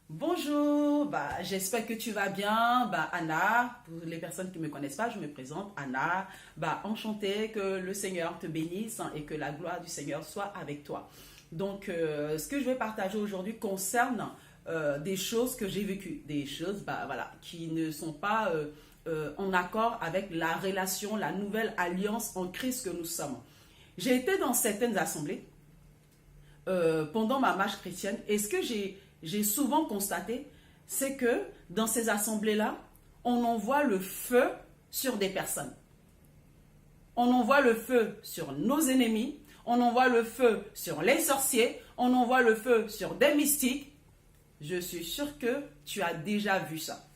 Bonjour, j'espère que tu vas bien. Anna, pour les personnes qui ne me connaissent pas, je me présente, Anna. Enchantée, que le Seigneur te bénisse et que la gloire du Seigneur soit avec toi. Donc, ce que je vais partager aujourd'hui concerne des choses que j'ai vécues, des choses qui ne sont pas en accord avec la relation, la nouvelle alliance en Christ que nous sommes. J'ai été dans certaines assemblées pendant ma marche chrétienne et ce que j'ai souvent constaté, c'est que dans ces assemblées-là, on envoie le feu sur des personnes. On envoie le feu sur nos ennemis, on envoie le feu sur les sorciers, on envoie le feu sur des mystiques. Je suis sûre que tu as déjà vu ça.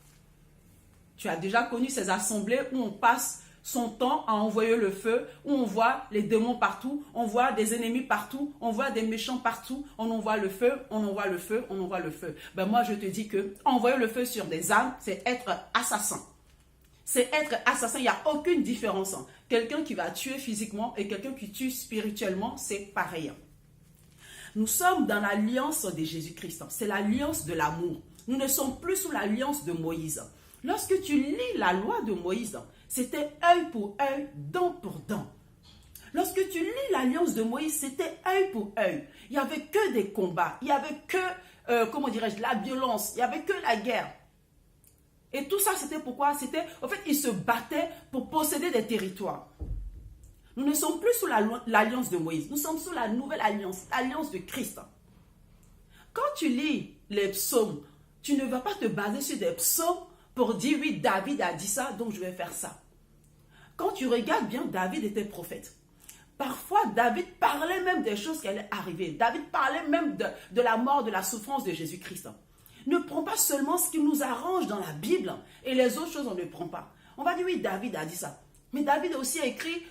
Tu as déjà connu ces assemblées où on passe son temps à envoyer le feu, où on voit les démons partout, on voit des ennemis partout, on voit des méchants partout, on envoie le feu, on envoie le feu, on envoie le feu. Moi, je te dis que envoyer le feu sur des âmes, c'est être assassin. C'est être assassin, il n'y a aucune différence. Quelqu'un qui va tuer physiquement et quelqu'un qui tue spirituellement, c'est pareil. Nous sommes dans l'alliance de Jésus-Christ. C'est l'alliance de l'amour. Nous ne sommes plus sous l'alliance de Moïse. Lorsque tu lis la loi de Moïse, c'était œil pour œil, dent pour dent. Lorsque tu lis l'alliance de Moïse, c'était œil pour œil. Il n'y avait que des combats, il n'y avait que, la violence, il n'y avait que la guerre. Et tout ça, c'était pourquoi? Ils se battaient pour posséder des territoires. Nous ne sommes plus sous l'alliance de Moïse, nous sommes sous la nouvelle alliance, l'alliance de Christ. Quand tu lis les psaumes, tu ne vas pas te baser sur des psaumes pour dire oui, David a dit ça, donc je vais faire ça. Quand tu regardes bien, David était prophète. Parfois, David parlait même des choses qui allaient arriver. David parlait même de la mort, de la souffrance de Jésus-Christ. Ne prends pas seulement ce qui nous arrange dans la Bible et les autres choses, on ne prend pas. On va dire oui, David a dit ça. Mais David aussi a écrit,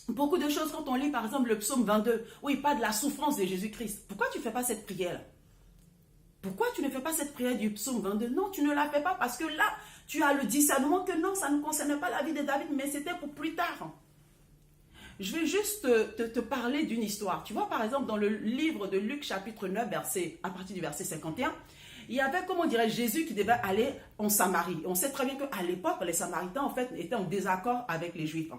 beaucoup de choses quand on lit par exemple le psaume 22, où il parle de la souffrance de Jésus-Christ. Pourquoi tu ne fais pas cette prière? Pourquoi tu ne fais pas cette prière du psaume 22? Non, tu ne la fais pas parce que là, tu as le discernement que non, ça ne concerne pas la vie de David, mais c'était pour plus tard. Je vais juste te parler d'une histoire. Tu vois, par exemple, dans le livre de Luc, chapitre 9, à partir du verset 51, il y avait, Jésus qui devait aller en Samarie. On sait très bien qu'à l'époque, les Samaritains, en fait, étaient en désaccord avec les Juifs.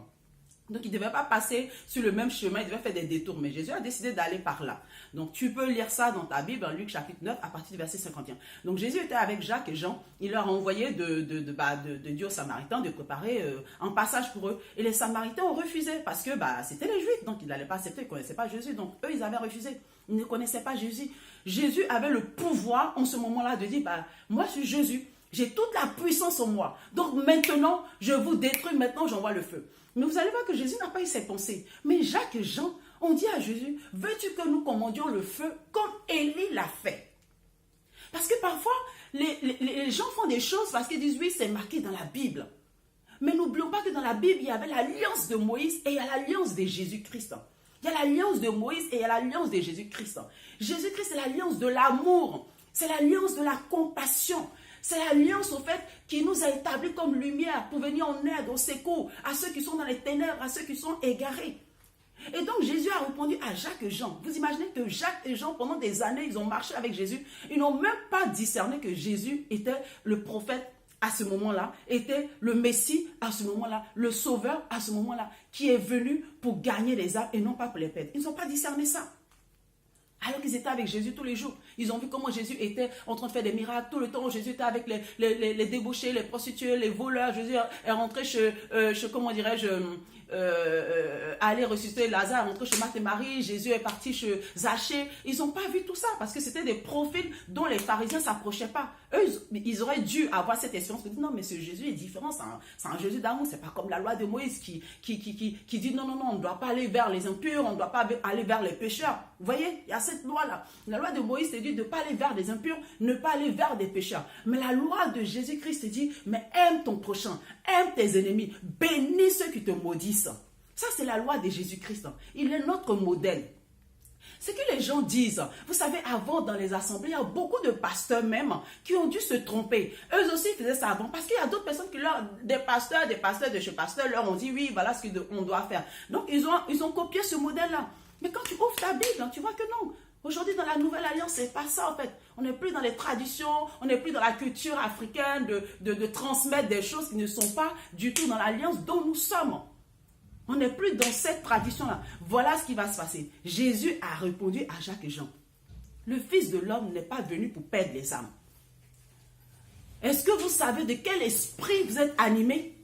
Donc, il ne devait pas passer sur le même chemin, il devait faire des détours. Mais Jésus a décidé d'aller par là. Donc, tu peux lire ça dans ta Bible, Luc chapitre 9, à partir du verset 51. Donc, Jésus était avec Jacques et Jean. Il leur a envoyé de Dieu aux Samaritains de préparer un passage pour eux. Et les Samaritains ont refusé parce que c'était les Juifs. Donc, ils n'allaient pas accepter, ils ne connaissaient pas Jésus. Donc, eux, ils avaient refusé. Ils ne connaissaient pas Jésus. Jésus avait le pouvoir en ce moment-là de dire, moi, je suis Jésus. J'ai toute la puissance en moi. Donc, maintenant, je vous détruis. Maintenant, j'envoie le feu. Mais vous allez voir que Jésus n'a pas eu ses pensées. Mais Jacques et Jean ont dit à Jésus, veux-tu que nous commandions le feu comme Élie l'a fait? Parce que parfois, les gens font des choses parce qu'ils disent, oui, c'est marqué dans la Bible. Mais n'oublions pas que dans la Bible, il y avait l'alliance de Moïse et il y a l'alliance de Jésus-Christ. Il y a l'alliance de Moïse et il y a l'alliance de Jésus-Christ. Jésus-Christ, c'est l'alliance de l'amour. C'est l'alliance de la compassion. C'est l'alliance, au fait, qui nous a établis comme lumière pour venir en aide, au secours, à ceux qui sont dans les ténèbres, à ceux qui sont égarés. Et donc, Jésus a répondu à Jacques et Jean. Vous imaginez que Jacques et Jean, pendant des années, ils ont marché avec Jésus. Ils n'ont même pas discerné que Jésus était le prophète à ce moment-là, était le Messie à ce moment-là, le Sauveur à ce moment-là, qui est venu pour gagner les âmes et non pas pour les perdre. Ils n'ont pas discerné ça. Alors qu'ils étaient avec Jésus tous les jours. Ils ont vu comment Jésus était en train de faire des miracles. Tout le temps, Jésus était avec les débauchés, les prostituées, les voleurs. Jésus est rentré aller ressusciter Lazare, rentré chez Marthe et Marie. Jésus est parti chez Zachée. Ils n'ont pas vu tout ça parce que c'était des profils dont les pharisiens ne s'approchaient pas. Eux, ils auraient dû avoir cette expérience. Non, mais ce Jésus est différent. C'est un Jésus d'amour. C'est pas comme la loi de Moïse qui dit non, on ne doit pas aller vers les impurs, on ne doit pas aller vers les pécheurs. Vous voyez, il y a cette loi-là. La loi de Moïse te dit de ne pas aller vers des impurs, ne pas aller vers des pécheurs. Mais la loi de Jésus-Christ te dit, mais aime ton prochain, aime tes ennemis, bénis ceux qui te maudissent. Ça, c'est la loi de Jésus-Christ. Il est notre modèle. Ce que les gens disent, vous savez, avant dans les assemblées, il y a beaucoup de pasteurs même qui ont dû se tromper. Eux aussi faisaient ça avant parce qu'il y a d'autres personnes des pasteurs de chez pasteur leur ont dit oui, voilà ce qu'on doit faire. Donc ils ont copié ce modèle-là. Mais quand tu ouvres ta Bible, tu vois que non. Aujourd'hui, dans la nouvelle alliance, c'est pas ça en fait. On n'est plus dans les traditions, on n'est plus dans la culture africaine de transmettre des choses qui ne sont pas du tout dans l'alliance dont nous sommes. On n'est plus dans cette tradition-là. Voilà ce qui va se passer. Jésus a répondu à Jacques et Jean. Le Fils de l'homme n'est pas venu pour perdre les âmes. Est-ce que vous savez de quel esprit vous êtes animé?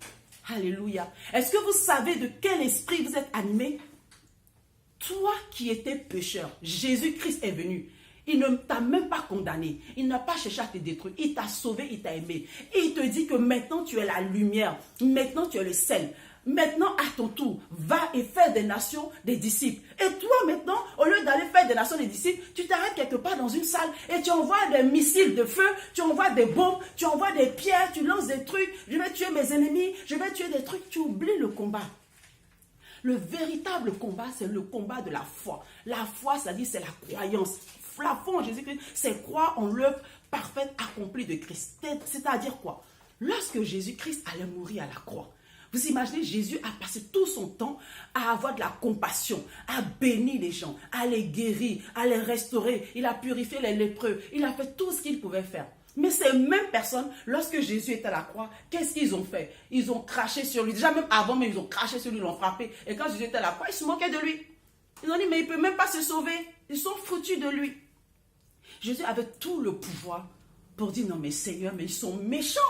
Alléluia. Est-ce que vous savez de quel esprit vous êtes animé? Toi qui étais pécheur, Jésus-Christ est venu. Il ne t'a même pas condamné. Il n'a pas cherché à te détruire. Il t'a sauvé, il t'a aimé. Et il te dit que maintenant tu es la lumière. Maintenant tu es le sel. Maintenant, à ton tour, va et fais des nations des disciples. Et toi, maintenant, au lieu d'aller faire des nations des disciples, tu t'arrêtes quelque part dans une salle et tu envoies des missiles de feu, tu envoies des bombes, tu envoies des pierres, tu lances des trucs. Je vais tuer mes ennemis, je vais tuer des trucs. Tu oublies le combat. Le véritable combat, c'est le combat de la foi. La foi, c'est-à-dire, c'est la croyance. La foi en Jésus-Christ, c'est croire en l'œuvre parfaite accomplie de Christ. C'est-à-dire quoi? Lorsque Jésus-Christ allait mourir à la croix, vous imaginez, Jésus a passé tout son temps à avoir de la compassion, à bénir les gens, à les guérir, à les restaurer. Il a purifié les lépreux. Il a fait tout ce qu'il pouvait faire. Mais ces mêmes personnes, lorsque Jésus était à la croix, qu'est-ce qu'ils ont fait? Ils ont craché sur lui. Déjà même avant, mais ils ont craché sur lui, ils l'ont frappé. Et quand Jésus était à la croix, ils se moquaient de lui. Ils ont dit, mais il ne peut même pas se sauver. Ils sont foutus de lui. Jésus avait tout le pouvoir pour dire, non mais Seigneur, mais ils sont méchants.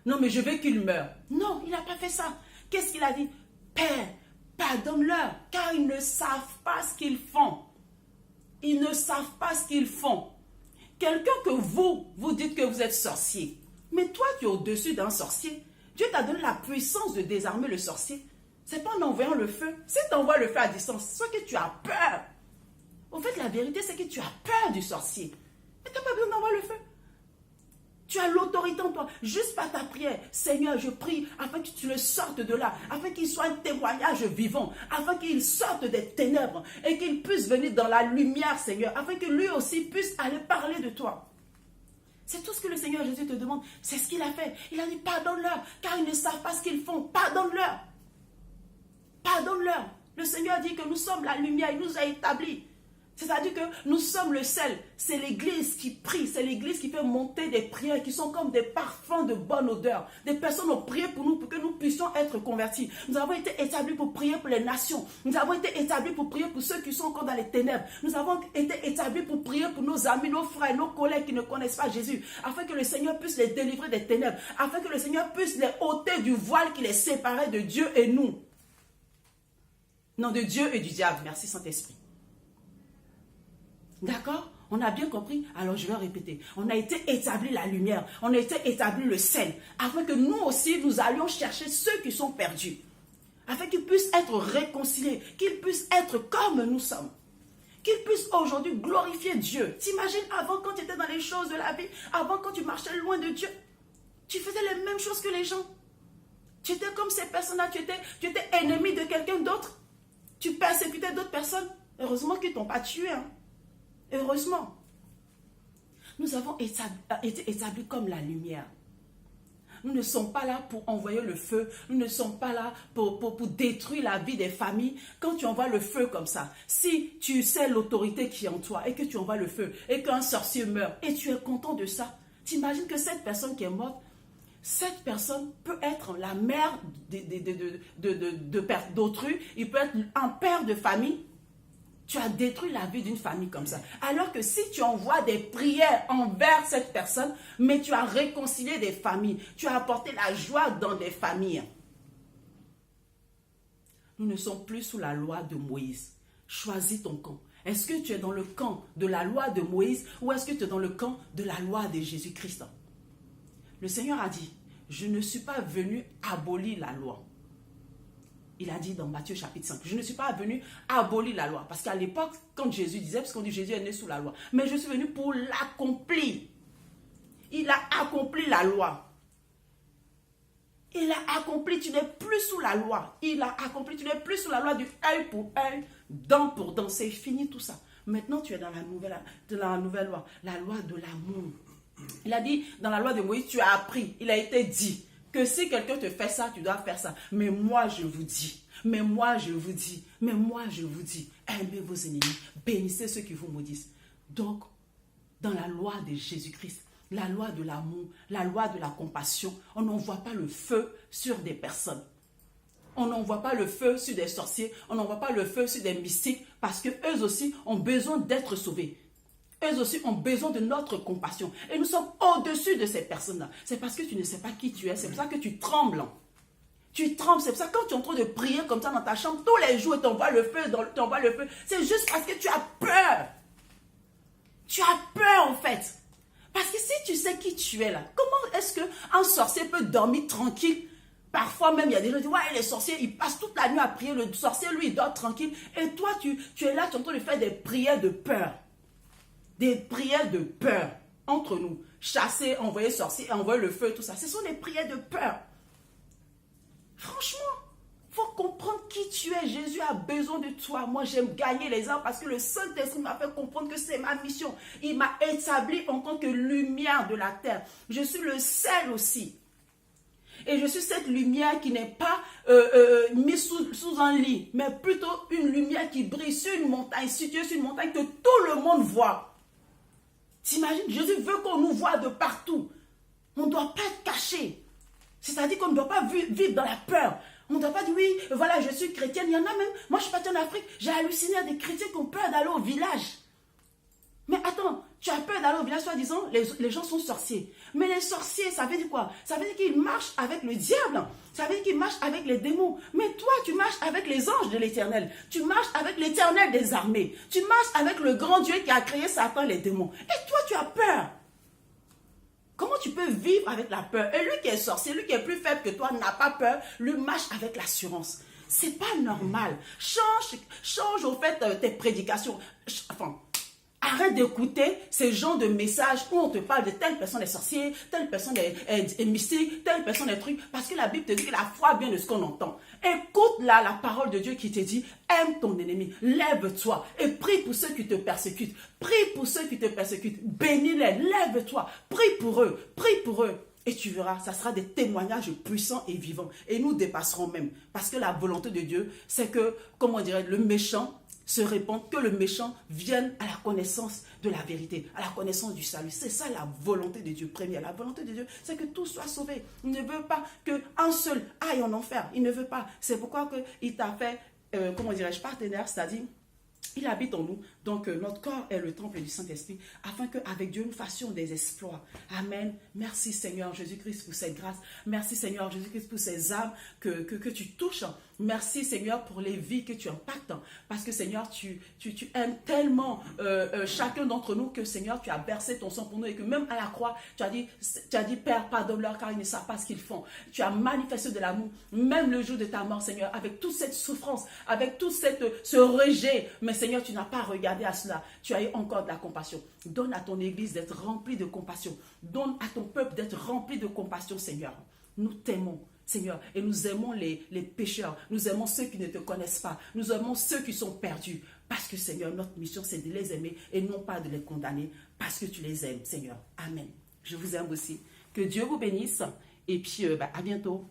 Non, mais je veux qu'il meure. Non, il n'a pas fait ça. Qu'est-ce qu'il a dit? Père, pardonne-leur, car ils ne savent pas ce qu'ils font. Ils ne savent pas ce qu'ils font. Quelqu'un que vous dites que vous êtes sorcier. Mais toi, tu es au-dessus d'un sorcier. Dieu t'a donné la puissance de désarmer le sorcier. Ce n'est pas en envoyant le feu. Si tu envoies le feu à distance, c'est que tu as peur. En fait, la vérité, c'est que tu as peur du sorcier. Mais tu n'as pas besoin d'envoyer le feu. Tu as l'autorité en toi, juste par ta prière. Seigneur, je prie afin que tu le sortes de là, afin qu'il soit un témoignage vivant, afin qu'il sorte des ténèbres et qu'il puisse venir dans la lumière, Seigneur, afin que lui aussi puisse aller parler de toi. C'est tout ce que le Seigneur Jésus te demande. C'est ce qu'il a fait. Il a dit, pardonne-leur, car ils ne savent pas ce qu'ils font. Pardonne-leur. Pardonne-leur. Le Seigneur dit que nous sommes la lumière, il nous a établis. C'est-à-dire que nous sommes le sel. C'est l'église qui prie. C'est l'église qui fait monter des prières qui sont comme des parfums de bonne odeur. Des personnes ont prié pour nous, pour que nous puissions être convertis. Nous avons été établis pour prier pour les nations. Nous avons été établis pour prier pour ceux qui sont encore dans les ténèbres. Nous avons été établis pour prier pour nos amis, nos frères, nos collègues qui ne connaissent pas Jésus. Afin que le Seigneur puisse les délivrer des ténèbres. Afin que le Seigneur puisse les ôter du voile qui les séparait de Dieu et nous. Non, de Dieu et du diable. Merci Saint-Esprit. D'accord? On a bien compris? Alors je vais répéter. On a été établi la lumière. On a été établi le sel. Afin que nous aussi, nous allions chercher ceux qui sont perdus. Afin qu'ils puissent être réconciliés. Qu'ils puissent être comme nous sommes. Qu'ils puissent aujourd'hui glorifier Dieu. T'imagines avant quand tu étais dans les choses de la vie, avant quand tu marchais loin de Dieu, tu faisais les mêmes choses que les gens. Tu étais comme ces personnes-là. Tu étais ennemi de quelqu'un d'autre. Tu persécutais d'autres personnes. Heureusement qu'ils ne t'ont pas tué. Hein. Heureusement, nous avons été établis comme la lumière. Nous ne sommes pas là pour envoyer le feu. Nous ne sommes pas là pour détruire la vie des familles. Quand tu envoies le feu comme ça, si tu sais l'autorité qui est en toi et que tu envoies le feu et qu'un sorcier meurt et tu es content de ça, t'imagines que cette personne qui est morte, cette personne peut être la mère d'autrui, il peut être un père de famille. Tu as détruit la vie d'une famille comme ça. Alors que si tu envoies des prières envers cette personne, mais tu as réconcilié des familles, tu as apporté la joie dans des familles. Nous ne sommes plus sous la loi de Moïse. Choisis ton camp. Est-ce que tu es dans le camp de la loi de Moïse ou est-ce que tu es dans le camp de la loi de Jésus-Christ? Le Seigneur a dit, je ne suis pas venu abolir la loi. Il a dit dans Matthieu chapitre 5, je ne suis pas venu abolir la loi. Parce qu'à l'époque, quand Jésus disait, parce qu'on dit Jésus est né sous la loi, mais je suis venu pour l'accomplir. Il a accompli la loi. Il a accompli, tu n'es plus sous la loi. Il a accompli, tu n'es plus sous la loi du œil pour œil, dent pour dent. C'est fini tout ça. Maintenant, tu es dans la nouvelle loi, la loi de l'amour. Il a dit, dans la loi de Moïse, tu as appris, il a été dit. que si quelqu'un te fait ça, tu dois faire ça. Mais moi, je vous dis, mais moi, je vous dis, mais moi, je vous dis, aimez vos ennemis, bénissez ceux qui vous maudissent. Donc, dans la loi de Jésus-Christ, la loi de l'amour, la loi de la compassion, on n'envoie pas le feu sur des personnes. On n'envoie pas le feu sur des sorciers, on n'envoie pas le feu sur des mystiques, parce qu'eux aussi ont besoin d'être sauvés. Eux aussi ont besoin de notre compassion. Et nous sommes au-dessus de ces personnes-là. C'est parce que tu ne sais pas qui tu es. C'est pour ça que tu trembles. Tu trembles. C'est pour ça que quand tu es en train de prier comme ça dans ta chambre, tous les jours, tu envoies le feu, c'est juste parce que tu as peur. Tu as peur en fait. Parce que si tu sais qui tu es là, comment est-ce qu'un sorcier peut dormir tranquille? Parfois même, il y a des gens qui disent, ouais, les sorciers, ils passent toute la nuit à prier. Le sorcier, lui, il dort tranquille. Et toi, tu es là, tu es en train de faire des prières de peur. Des prières de peur entre nous. Chasser, envoyer sorcier, envoyer le feu, tout ça. Ce sont des prières de peur. Franchement, il faut comprendre qui tu es. Jésus a besoin de toi. Moi, j'aime gagner les âmes parce que le Saint-Esprit m'a fait comprendre que c'est ma mission. Il m'a établi en tant que lumière de la terre. Je suis le sel aussi. Et je suis cette lumière qui n'est pas mise sous un lit, mais plutôt une lumière qui brille sur une montagne, située sur une montagne que tout le monde voit. T'imagines, Jésus veut qu'on nous voie de partout. On ne doit pas être caché. C'est-à-dire qu'on ne doit pas vivre dans la peur. On ne doit pas dire, oui, voilà, je suis chrétienne. Il y en a même, moi je suis partie en Afrique, j'ai halluciné à des chrétiens qui ont peur d'aller au village. Mais attends, tu as peur d'aller au village, soi-disant, les gens sont sorciers. Mais les sorciers, ça veut dire quoi? Ça veut dire qu'ils marchent avec le diable. Ça veut dire qu'ils marchent avec les démons. Mais toi, tu marches avec les anges de l'Éternel. Tu marches avec l'Éternel des armées. Tu marches avec le grand Dieu qui a créé Satan, les démons. Et toi, tu as peur. Comment tu peux vivre avec la peur? Et lui qui est sorcier, lui qui est plus faible que toi, n'a pas peur, lui marche avec l'assurance. C'est pas normal. Change au fait tes prédications. Arrête d'écouter ces genres de messages où on te parle de telle personne est sorcier, telle personne est mystique, telle personne est truc. Parce que la Bible te dit que la foi vient de ce qu'on entend. Écoute là la parole de Dieu qui te dit, aime ton ennemi, lève-toi et prie pour ceux qui te persécutent. Prie pour ceux qui te persécutent. Bénis-les, lève-toi, prie pour eux, prie pour eux. Et tu verras, ça sera des témoignages puissants et vivants. Et nous dépasserons même. Parce que la volonté de Dieu, c'est que, comment on dirait, le méchant se répand, que le méchant vienne à la connaissance de la vérité, à la connaissance du salut. C'est ça la volonté de Dieu première. La volonté de Dieu, c'est que tout soit sauvé. Il ne veut pas qu'un seul aille en enfer. Il ne veut pas. C'est pourquoi il t'a fait, comment dirais-je, partenaire, c'est-à-dire, il habite en nous, donc notre corps est le temple du Saint-Esprit, afin qu'avec Dieu nous fassions des exploits. Amen. Merci Seigneur Jésus-Christ pour cette grâce. Merci Seigneur Jésus-Christ pour ces âmes que tu touches. Merci Seigneur pour les vies que tu impactes. Parce que Seigneur, tu aimes tellement chacun d'entre nous que Seigneur, tu as versé ton sang pour nous et que même à la croix, tu as dit Père, pardonne-leur car ils ne savent pas ce qu'ils font. Tu as manifesté de l'amour, même le jour de ta mort Seigneur, avec toute cette souffrance, avec tout ce rejet. Mais Seigneur, tu n'as pas regardé à cela. Tu as eu encore de la compassion. Donne à ton Église d'être remplie de compassion. Donne à ton peuple d'être rempli de compassion, Seigneur. Nous t'aimons, Seigneur, et nous aimons les pécheurs. Nous aimons ceux qui ne te connaissent pas. Nous aimons ceux qui sont perdus. Parce que, Seigneur, notre mission, c'est de les aimer et non pas de les condamner. Parce que tu les aimes, Seigneur. Amen. Je vous aime aussi. Que Dieu vous bénisse. Et puis, à bientôt.